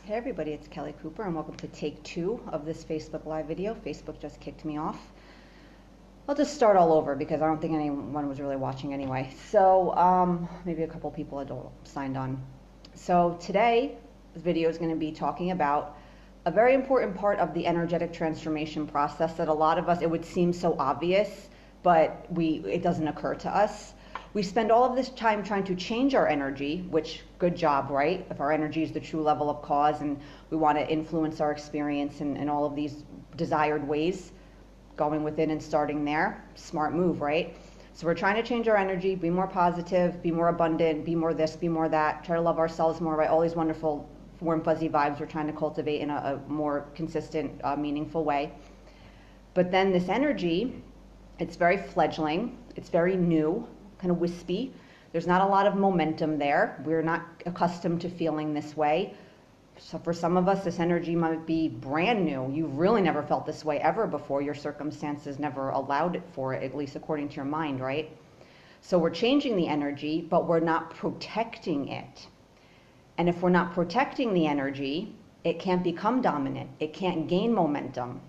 Hey everybody, it's Kelly Cooper and welcome to take 2 of this Facebook Live video. Facebook just kicked me off. I'll just start all over because I don't think anyone was really watching anyway. So maybe a couple people had signed on. So today, this video is going to be talking about a very important part of the energetic transformation process that a lot of us, it would seem so obvious, but it doesn't occur to us. We spend all of this time trying to change our energy, which, good job, right? If our energy is the true level of cause and we want to influence our experience in all of these desired ways, going within and starting there, smart move, right? So we're trying to change our energy, be more positive, be more abundant, be more this, be more that, try to love ourselves more, right? All these wonderful warm, fuzzy vibes we're trying to cultivate in a more consistent, meaningful way. But then this energy, it's very fledgling, it's very new, kind of wispy. There's not a lot of momentum there. We're not accustomed to feeling this way. So for some of us, this energy might be brand new. You've really never felt this way ever before. Your circumstances never allowed it for it, at least according to your mind, right? So we're changing the energy, but we're not protecting it. And if we're not protecting the energy, it can't become dominant. It can't gain momentum.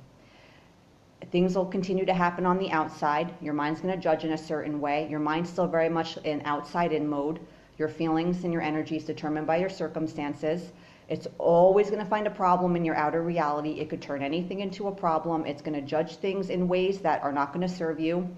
Things will continue to happen on the outside. Your mind's going to judge in a certain way. Your mind's still very much in outside-in mode. Your feelings and your energy is determined by your circumstances. It's always going to find a problem in your outer reality. It could turn anything into a problem. It's going to judge things in ways that are not going to serve you.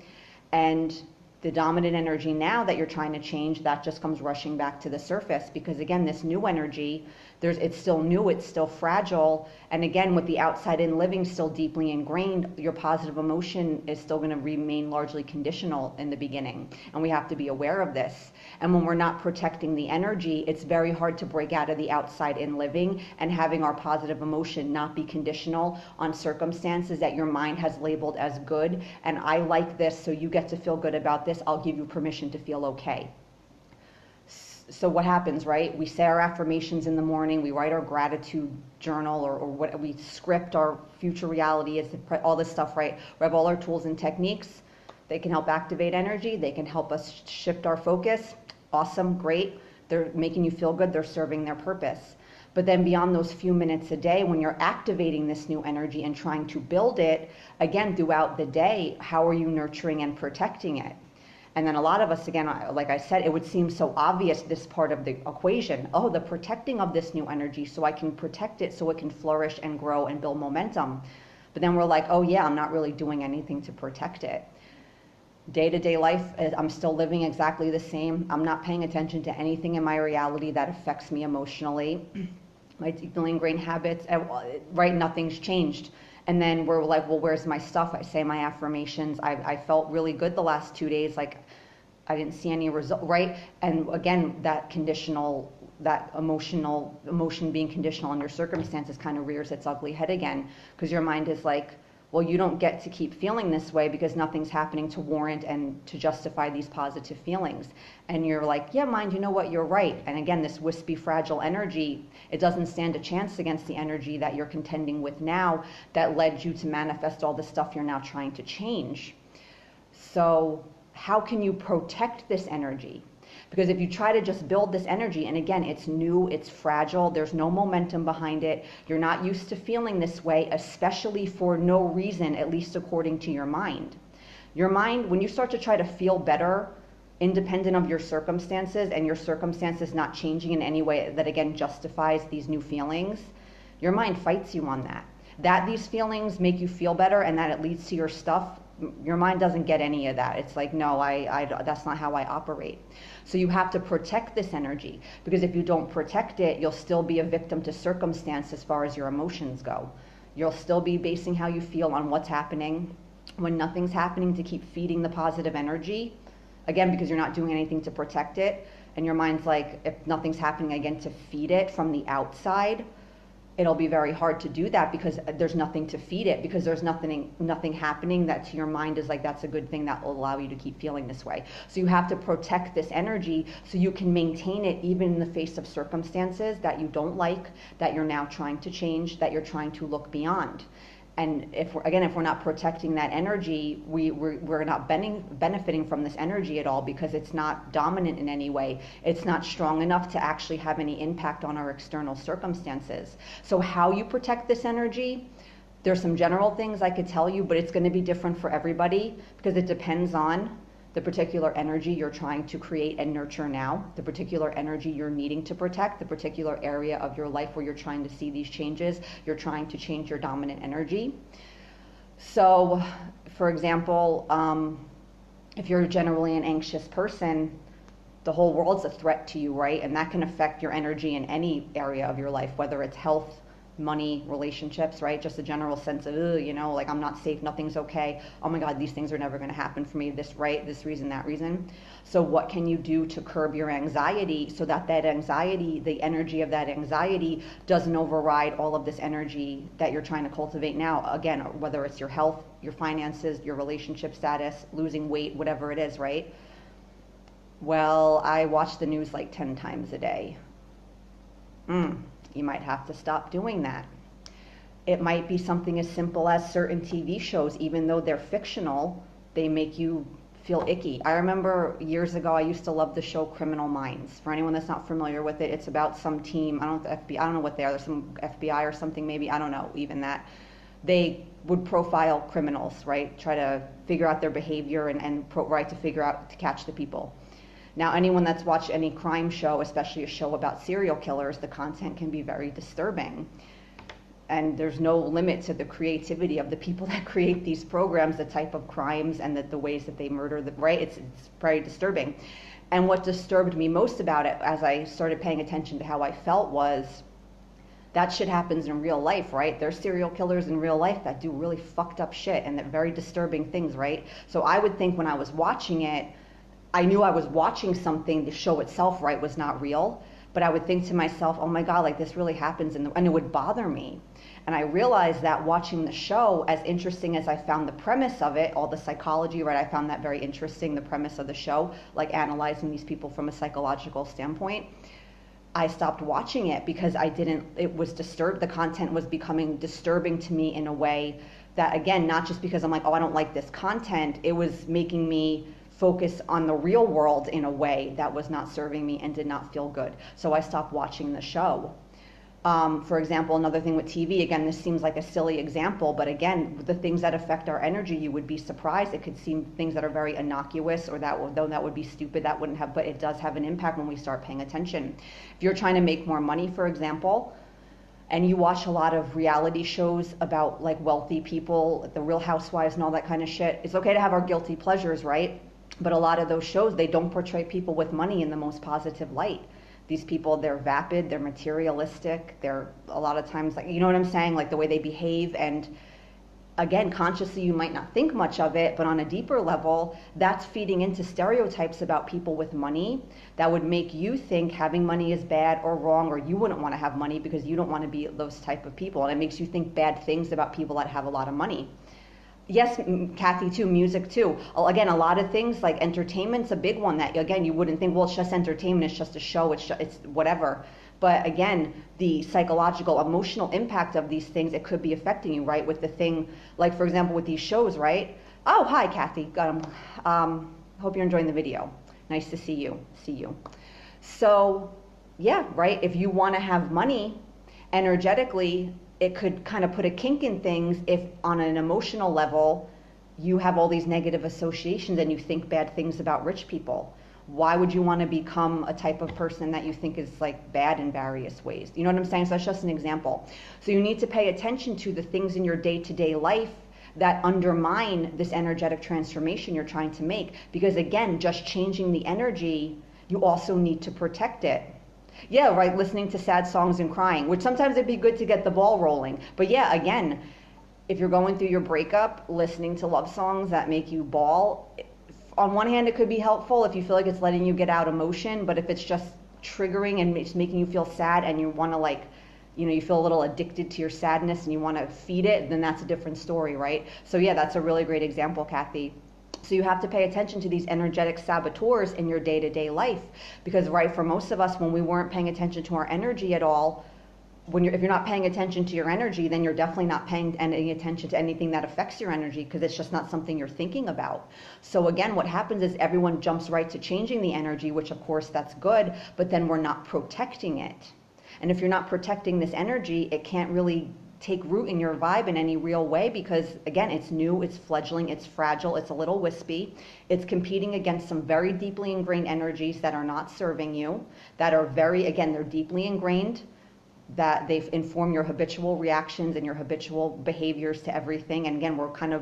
And the dominant energy now that you're trying to change, that just comes rushing back to the surface because, again, this new energy, it's still new, it's still fragile. And again, with the outside-in living still deeply ingrained, your positive emotion is still going to remain largely conditional in the beginning. And we have to be aware of this. And when we're not protecting the energy, it's very hard to break out of the outside-in living and having our positive emotion not be conditional on circumstances that your mind has labeled as good. And I like this, so you get to feel good about this. I'll give you permission to feel okay. So what happens, right? We say our affirmations in the morning, we write our gratitude journal or what we script our future reality, all this stuff, right? We have all our tools and techniques. They can help activate energy. They can help us shift our focus. Awesome, great. They're making you feel good. They're serving their purpose. But then beyond those few minutes a day, when you're activating this new energy and trying to build it, again, throughout the day, how are you nurturing and protecting it? And then a lot of us, again, like I said, it would seem so obvious, this part of the equation. Oh, the protecting of this new energy so I can protect it so it can flourish and grow and build momentum. But then we're like, oh yeah, I'm not really doing anything to protect it. Day-to-day life, I'm still living exactly the same. I'm not paying attention to anything in my reality that affects me emotionally. My deeply ingrained habits, right, nothing's changed. And then we're like, well, where's my stuff? I say my affirmations. I felt really good the last 2 days. Like, I didn't see any result, right? And again, that emotion being conditional on your circumstances kind of rears its ugly head again, because your mind is like, well, you don't get to keep feeling this way because nothing's happening to warrant and to justify these positive feelings. And you're like, yeah, mind, you know what, you're right. And again, this wispy, fragile energy, it doesn't stand a chance against the energy that you're contending with now that led you to manifest all the stuff you're now trying to change. So how can you protect this energy? Because if you try to just build this energy, and again, it's new, it's fragile, there's no momentum behind it, you're not used to feeling this way, especially for no reason, at least according to your mind. Your mind, when you start to try to feel better, independent of your circumstances, and your circumstances not changing in any way that, again, justifies these new feelings, your mind fights you on that. That these feelings make you feel better and that it leads to your stuff, your mind doesn't get any of that. It's like, no, that's not how I operate. So you have to protect this energy, because if you don't protect it, you'll still be a victim to circumstance as far as your emotions go. You'll still be basing how you feel on what's happening when nothing's happening to keep feeding the positive energy. Again, because you're not doing anything to protect it. And your mind's like, if nothing's happening, again, to feed it from the outside, it'll be very hard to do that because there's nothing to feed it, because there's nothing happening that to your mind is like, that's a good thing that will allow you to keep feeling this way. So you have to protect this energy so you can maintain it even in the face of circumstances that you don't like, that you're now trying to change, that you're trying to look beyond. And if we're not protecting that energy, we're not benefiting from this energy at all, because it's not dominant in any way. It's not strong enough to actually have any impact on our external circumstances. So how you protect this energy, there's some general things I could tell you, but it's going to be different for everybody, because it depends on the particular energy you're trying to create and nurture now, the particular energy you're needing to protect, the particular area of your life where you're trying to see these changes, you're trying to change your dominant energy. So, for example, if you're generally an anxious person, the whole world's a threat to you, right? And that can affect your energy in any area of your life, whether it's health, money, relationships, right? Just a general sense of, like I'm not safe, nothing's okay. Oh my God, these things are never going to happen for me. This reason, that reason. So what can you do to curb your anxiety so that anxiety, the energy of that anxiety, doesn't override all of this energy that you're trying to cultivate now? Again, whether it's your health, your finances, your relationship status, losing weight, whatever it is, right? Well, I watch the news like 10 times a day. You might have to stop doing that. It might be something as simple as certain TV shows, even though they're fictional, they make you feel icky. I remember years ago, I used to love the show Criminal Minds. For anyone that's not familiar with it, it's about some team, I don't know what they are, there's some FBI or something maybe, I don't know, even that. They would profile criminals, right? Try to figure out their behavior and to catch the people. Now, anyone that's watched any crime show, especially a show about serial killers, the content can be very disturbing. And there's no limit to the creativity of the people that create these programs, the type of crimes and the ways that they murder, right? It's very disturbing. And what disturbed me most about it, as I started paying attention to how I felt, was that shit happens in real life, right? There's serial killers in real life that do really fucked up shit and that very disturbing things, right? So I would think when I was watching it, I knew I was watching something, the show itself, right, was not real, but I would think to myself, oh my God, like this really happens, and it would bother me. And I realized that watching the show, as interesting as I found the premise of it, all the psychology, right, I found that very interesting, the premise of the show, like analyzing these people from a psychological standpoint. I stopped watching it because it was disturbed, the content was becoming disturbing to me in a way that, again, not just because I'm like, oh, I don't like this content, it was making me focus on the real world in a way that was not serving me and did not feel good. So I stopped watching the show. For example, another thing with TV, again, this seems like a silly example, but again, the things that affect our energy, you would be surprised. It could seem things that are very innocuous, or that would be stupid, that wouldn't have, but it does have an impact when we start paying attention. If you're trying to make more money, for example, and you watch a lot of reality shows about like wealthy people, the Real Housewives and all that kind of shit, it's okay to have our guilty pleasures, right? But a lot of those shows, they don't portray people with money in the most positive light. These people, they're vapid, they're materialistic, they're a lot of times, like, you know what I'm saying? Like the way they behave. And again, consciously, you might not think much of it, but on a deeper level, that's feeding into stereotypes about people with money that would make you think having money is bad or wrong, or you wouldn't want to have money because you don't want to be those type of people. And it makes you think bad things about people that have a lot of money. Yes, Kathy, too, music, too. Again, a lot of things, like entertainment's a big one that, again, you wouldn't think, well, it's just entertainment, it's just a show, it's whatever. But again, the psychological, emotional impact of these things, it could be affecting you, right? With the thing, like, for example, with these shows, right? Oh, hi, Kathy. Hope you're enjoying the video. Nice to see you. So, yeah, right? If you want to have money, energetically, it could kind of put a kink in things if on an emotional level you have all these negative associations and you think bad things about rich people. Why would you want to become a type of person that you think is like bad in various ways? You know what I'm saying? So that's just an example. So you need to pay attention to the things in your day-to-day life that undermine this energetic transformation you're trying to make. Because again, just changing the energy, you also need to protect it. Yeah, right, listening to sad songs and crying, which sometimes it'd be good to get the ball rolling. But yeah, again, if you're going through your breakup, listening to love songs that make you bawl, on one hand, it could be helpful if you feel like it's letting you get out emotion, but if it's just triggering and it's making you feel sad and you want to, like, you know, you feel a little addicted to your sadness and you want to feed it, then that's a different story, right? So yeah, that's a really great example, Kathy. So you have to pay attention to these energetic saboteurs in your day-to-day life, because right, for most of us, when we weren't paying attention to our energy at all, if you're not paying attention to your energy, then you're definitely not paying any attention to anything that affects your energy, because it's just not something you're thinking about. So again, what happens is everyone jumps right to changing the energy, which of course that's good, but then we're not protecting it. And if you're not protecting this energy, it can't really take root in your vibe in any real way, because again, it's new, it's fledgling, it's fragile, it's a little wispy. It's competing against some very deeply ingrained energies that are not serving you, that are very, again, they're deeply ingrained, that they inform your habitual reactions and your habitual behaviors to everything. And again, we're kind of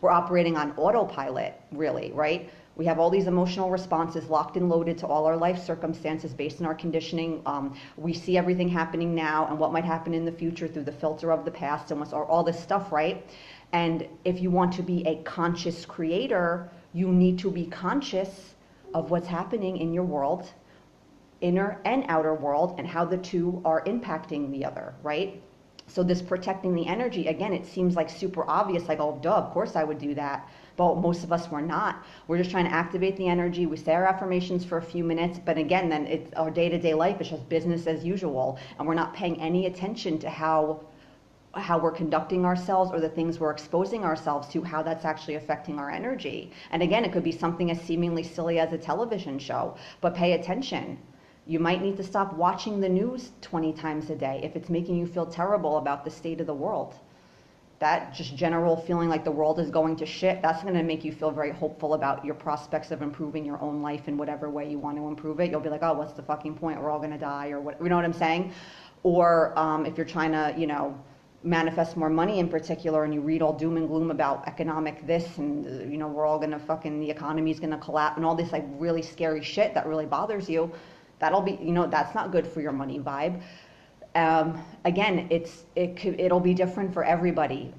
we're operating on autopilot, really, right? We have all these emotional responses locked and loaded to all our life circumstances based on our conditioning. We see everything happening now and what might happen in the future through the filter of the past and all this stuff, right? And if you want to be a conscious creator, you need to be conscious of what's happening in your world, inner and outer world, and how the two are impacting the other, right? So this protecting the energy, again, it seems like super obvious, like, oh, duh, of course I would do that. But most of us were not. We're just trying to activate the energy. We say our affirmations for a few minutes, but again, then it's our day-to-day life is just business as usual, and we're not paying any attention to how we're conducting ourselves or the things we're exposing ourselves to, how that's actually affecting our energy. And again, it could be something as seemingly silly as a television show, but pay attention. You might need to stop watching the news 20 times a day if it's making you feel terrible about the state of the world. That just general feeling like the world is going to shit, that's going to make you feel very hopeful about your prospects of improving your own life in whatever way you want to improve it. You'll be like, oh, what's the fucking point? We're all going to die, or what, you know what I'm saying? Or if you're trying to, manifest more money in particular, and you read all doom and gloom about economic this, and we're all going to the economy's going to collapse, and all this like really scary shit that really bothers you, that'll be, that's not good for your money vibe. Again, it'll be different for everybody.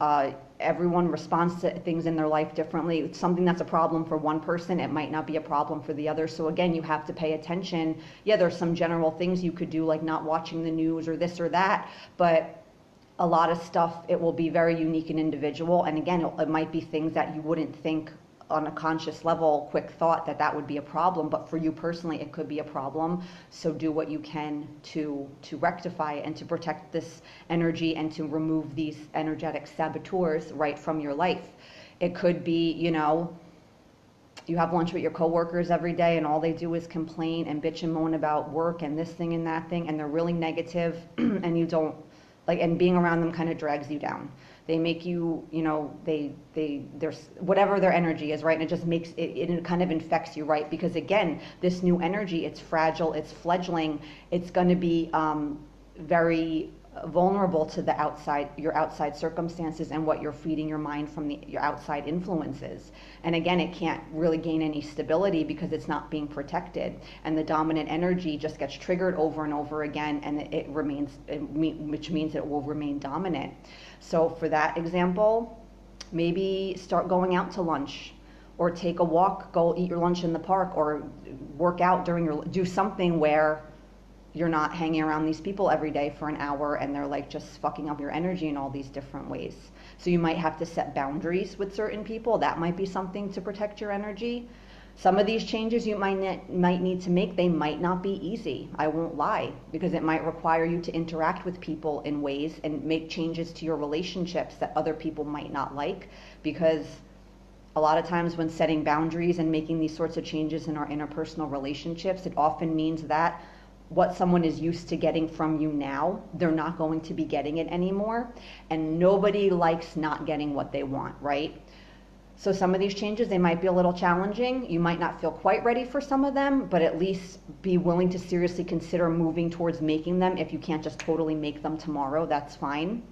Everyone responds to things in their life differently. It's something that's a problem for one person, it might not be a problem for the other. So again, you have to pay attention. Yeah, there's some general things you could do, like not watching the news or this or that, but a lot of stuff, it will be very unique and individual. And again, it might be things that you wouldn't think on a conscious level, quick thought, that would be a problem, but for you personally, it could be a problem. So do what you can to rectify it and to protect this energy and to remove these energetic saboteurs right from your life. It could be, you have lunch with your coworkers every day and all they do is complain and bitch and moan about work and this thing and that thing, and they're really negative and you don't, and being around them kind of drags you down. They make you, there's whatever their energy is, right? And it just makes it kind of infects you, right? Because again, this new energy, it's fragile, it's fledgling, it's going to be very vulnerable to your outside circumstances and what you're feeding your mind from your outside influences. And again, it can't really gain any stability because it's not being protected. And the dominant energy just gets triggered over and over again, and it remains, which means it will remain dominant. So for that example, maybe start going out to lunch, or take a walk, go eat your lunch in the park, or work out do something where you're not hanging around these people every day for an hour and they're like just fucking up your energy in all these different ways. So you might have to set boundaries with certain people. That might be something to protect your energy. Some of these changes you might need to make, they might not be easy. I won't lie, because it might require you to interact with people in ways and make changes to your relationships that other people might not like, because a lot of times when setting boundaries and making these sorts of changes in our interpersonal relationships, it often means that what someone is used to getting from you now, they're not going to be getting it anymore. And nobody likes not getting what they want, right? So some of these changes, they might be a little challenging. You might not feel quite ready for some of them, but at least be willing to seriously consider moving towards making them. If you can't just totally make them tomorrow, that's fine.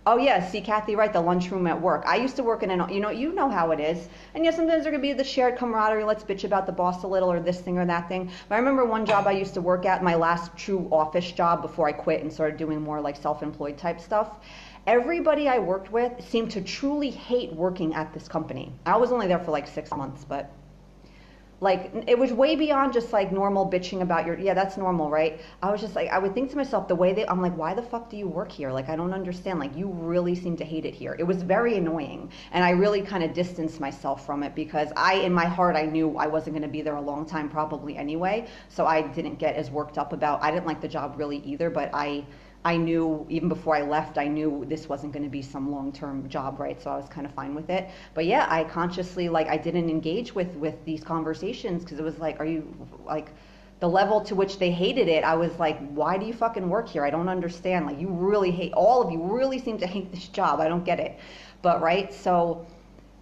Oh yeah, see Kathy, right, the lunchroom at work. I used to work in you know how it is. And yeah, sometimes there could be the shared camaraderie, let's bitch about the boss a little or this thing or that thing. But I remember one job I used to work at, my last true office job before I quit and started doing more like self-employed type stuff. Everybody I worked with seemed to truly hate working at this company. I was only there for like 6 months, but Like, it was way beyond just like normal bitching about yeah, that's normal, right? I was just like, I would think to myself, the way I'm like, why the fuck do you work here? Like, I don't understand. Like, you really seem to hate it here. It was very annoying. And I really kind of distanced myself from it because in my heart, I knew I wasn't going to be there a long time probably anyway. So I didn't get as worked up I didn't like the job really either, but I knew even before I left, I knew this wasn't going to be some long-term job, right? So I was kind of fine with it. But yeah, I consciously, like, I didn't engage with these conversations because it was like, are you, like, the level to which they hated it, I was like, why do you fucking work here? I don't understand. Like, you really hate, all of you really seem to hate this job. I don't get it. But, right, so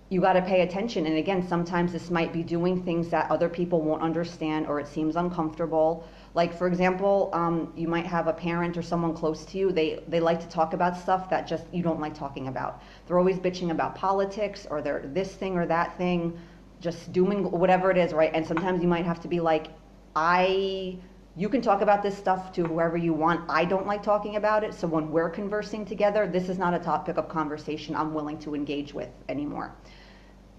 you got to pay attention. And again, sometimes this might be doing things that other people won't understand or it seems uncomfortable. Like, for example, you might have a parent or someone close to you, they like to talk about stuff that just you don't like talking about. They're always bitching about politics or they're this thing or that thing, just doing whatever it is, right? And sometimes you might have to be like, you can talk about this stuff to whoever you want. I don't like talking about it, so when we're conversing together, this is not a topic of conversation I'm willing to engage with anymore.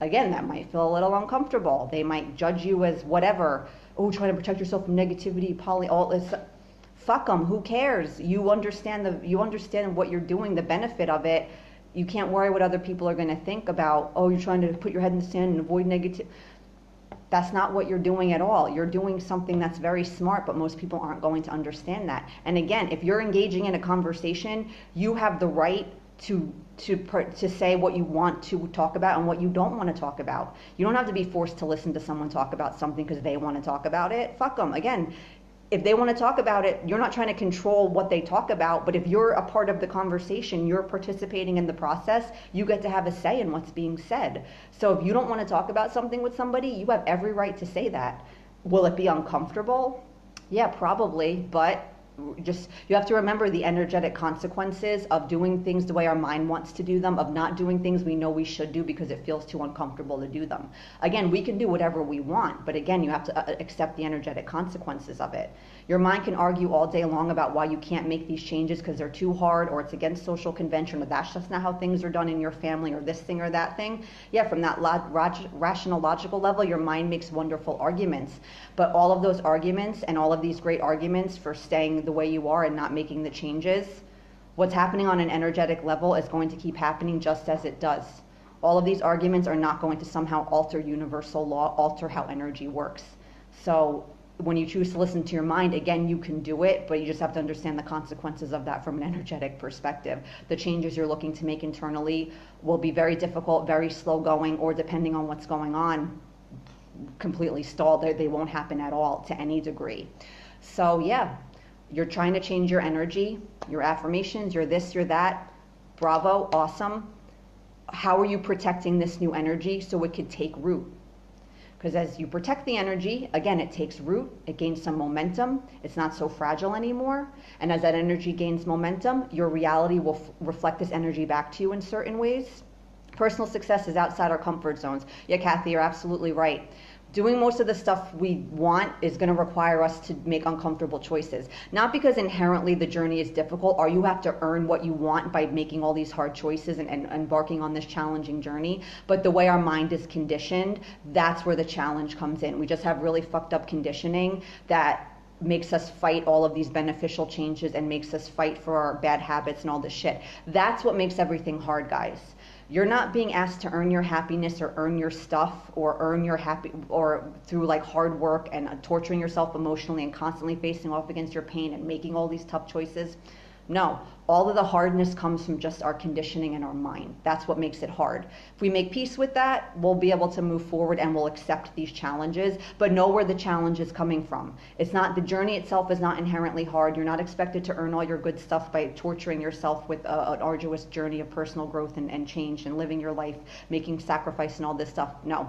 Again, that might feel a little uncomfortable. They might judge you as whatever. Oh, trying to protect yourself from negativity, all this. Fuck them. Who cares? You understand what you're doing, the benefit of it. You can't worry what other people are going to think about. Oh, you're trying to put your head in the sand and avoid negative. That's not what you're doing at all. You're doing something that's very smart, but most people aren't going to understand that. And again, if you're engaging in a conversation, you have the right to say what you want to talk about and what you don't want to talk about. You don't have to be forced to listen to someone talk about something because they want to talk about it. Fuck them. Again, if they want to talk about it, you're not trying to control what they talk about, but if you're a part of the conversation, you're participating in the process, you get to have a say in what's being said. So if you don't want to talk about something with somebody, you have every right to say that. Will it be uncomfortable? Yeah, probably, but you have to remember the energetic consequences of doing things the way our mind wants to do them, of not doing things we know we should do because it feels too uncomfortable to do them. Again, we can do whatever we want, but again, you have to accept the energetic consequences of it. Your mind can argue all day long about why you can't make these changes because they're too hard or it's against social convention or that's just not how things are done in your family or this thing or that thing. Yeah, from that rational, logical level, your mind makes wonderful arguments. But all of those arguments and all of these great arguments for staying the way you are and not making the changes, what's happening on an energetic level is going to keep happening just as it does. All of these arguments are not going to somehow alter universal law, alter how energy works. So when you choose to listen to your mind, again, you can do it, but you just have to understand the consequences of that from an energetic perspective. The changes you're looking to make internally will be very difficult, very slow going, or depending on what's going on, completely stalled. They won't happen at all to any degree. So yeah, you're trying to change your energy, your affirmations, your this, your that. Bravo, awesome. How are you protecting this new energy so it could take root? Because as you protect the energy, again, it takes root, it gains some momentum, it's not so fragile anymore. And as that energy gains momentum, your reality will reflect this energy back to you in certain ways. Personal success is outside our comfort zones. Yeah, Kathy, you're absolutely right. Doing most of the stuff we want is going to require us to make uncomfortable choices. Not because inherently the journey is difficult or you have to earn what you want by making all these hard choices and embarking on this challenging journey, but the way our mind is conditioned, that's where the challenge comes in. We just have really fucked up conditioning that makes us fight all of these beneficial changes and makes us fight for our bad habits and all this shit. That's what makes everything hard, guys. You're not being asked to earn your happiness or earn your stuff or earn your or through like hard work and torturing yourself emotionally and constantly facing off against your pain and making all these tough choices. No, all of the hardness comes from just our conditioning in our mind. That's what makes it hard. If we make peace with that, we'll be able to move forward and we'll accept these challenges, but know where the challenge is coming from. It's not, the journey itself is not inherently hard. You're not expected to earn all your good stuff by torturing yourself with an arduous journey of personal growth and change and living your life, making sacrifice and all this stuff. No,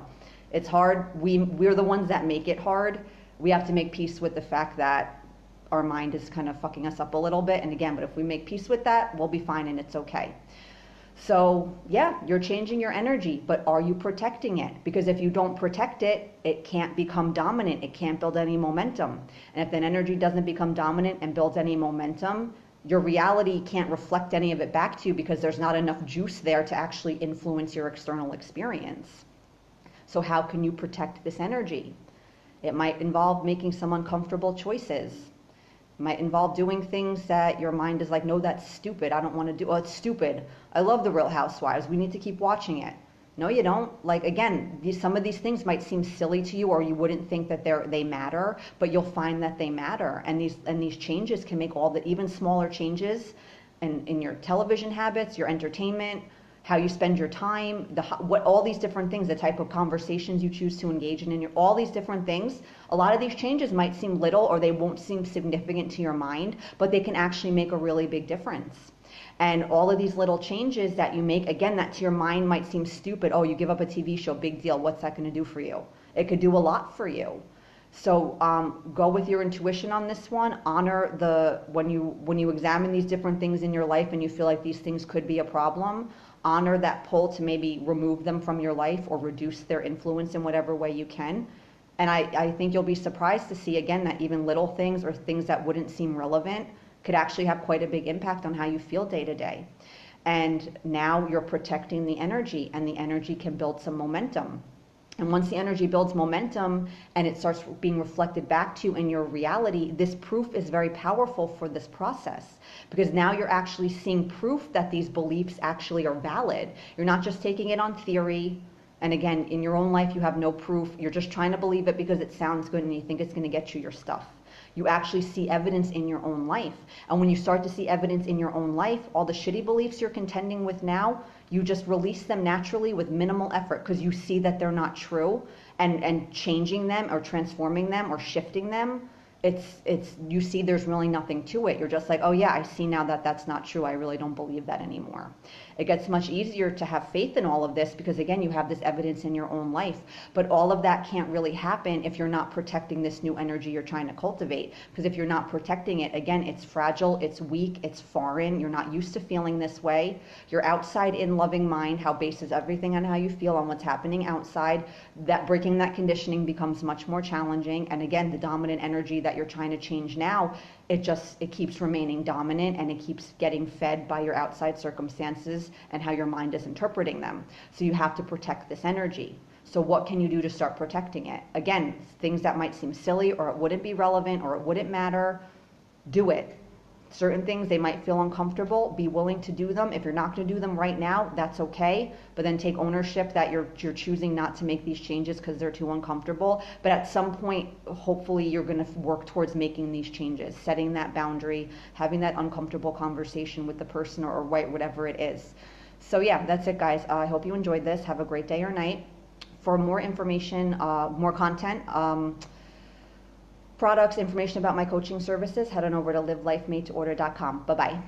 it's hard. We're the ones that make it hard. We have to make peace with the fact that our mind is kind of fucking us up a little bit. And again, but if we make peace with that, we'll be fine and it's okay. So yeah, you're changing your energy, but are you protecting it? Because if you don't protect it, it can't become dominant. It can't build any momentum. And if that energy doesn't become dominant and builds any momentum, your reality can't reflect any of it back to you because there's not enough juice there to actually influence your external experience. So how can you protect this energy? It might involve making some uncomfortable choices. It might involve doing things that your mind is like, no, that's stupid. I don't want to do. Oh, it's stupid. I love The Real Housewives. We need to keep watching it. No, you don't. Like, again, some of these things might seem silly to you, or you wouldn't think that they matter, but you'll find that they matter. And these changes can make all the even smaller changes in your television habits, your entertainment, how you spend your time, what all these different things, the type of conversations you choose to engage in all these different things. A lot of these changes might seem little, or they won't seem significant to your mind, but they can actually make a really big difference. And all of these little changes that you make, again, that to your mind might seem stupid. Oh, you give up a TV show, big deal. What's that going to do for you? It could do a lot for you. So go with your intuition on this one. Honor when you examine these different things in your life and you feel like these things could be a problem, honor that pull to maybe remove them from your life or reduce their influence in whatever way you can. And I think you'll be surprised to see, again, that even little things or things that wouldn't seem relevant could actually have quite a big impact on how you feel day to day. And now you're protecting the energy, and the energy can build some momentum. And once the energy builds momentum and it starts being reflected back to you in your reality, this proof is very powerful for this process, because now you're actually seeing proof that these beliefs actually are valid. You're not just taking it on theory. And again, in your own life, you have no proof. You're just trying to believe it because it sounds good and you think it's going to get you your stuff. You actually see evidence in your own life. And when you start to see evidence in your own life, all the shitty beliefs you're contending with now, you just release them naturally with minimal effort, because you see that they're not true, and changing them or transforming them or shifting them, you see there's really nothing to it. You're just like, oh yeah, I see now that that's not true. I really don't believe that anymore. It gets much easier to have faith in all of this because, again, you have this evidence in your own life. But all of that can't really happen if you're not protecting this new energy you're trying to cultivate. Because if you're not protecting it, again, it's fragile, it's weak, it's foreign. You're not used to feeling this way. Your outside in loving mind, how bases everything on how you feel on what's happening outside, that breaking that conditioning becomes much more challenging. And again, the dominant energy that you're trying to change now, it keeps remaining dominant, and it keeps getting fed by your outside circumstances and how your mind is interpreting them. So you have to protect this energy. So what can you do to start protecting it? Again, things that might seem silly, or it wouldn't be relevant, or it wouldn't matter, do it. Certain things, they might feel uncomfortable. Be willing to do them. If you're not going to do them right now, that's okay. But then take ownership that you're choosing not to make these changes because they're too uncomfortable. But at some point, hopefully, you're going to work towards making these changes, setting that boundary, having that uncomfortable conversation with the person or whatever it is. So yeah, that's it, guys. I hope you enjoyed this. Have a great day or night. For more information, more content, products, information about my coaching services, head on over to livelifemadeorder.com. Bye-bye.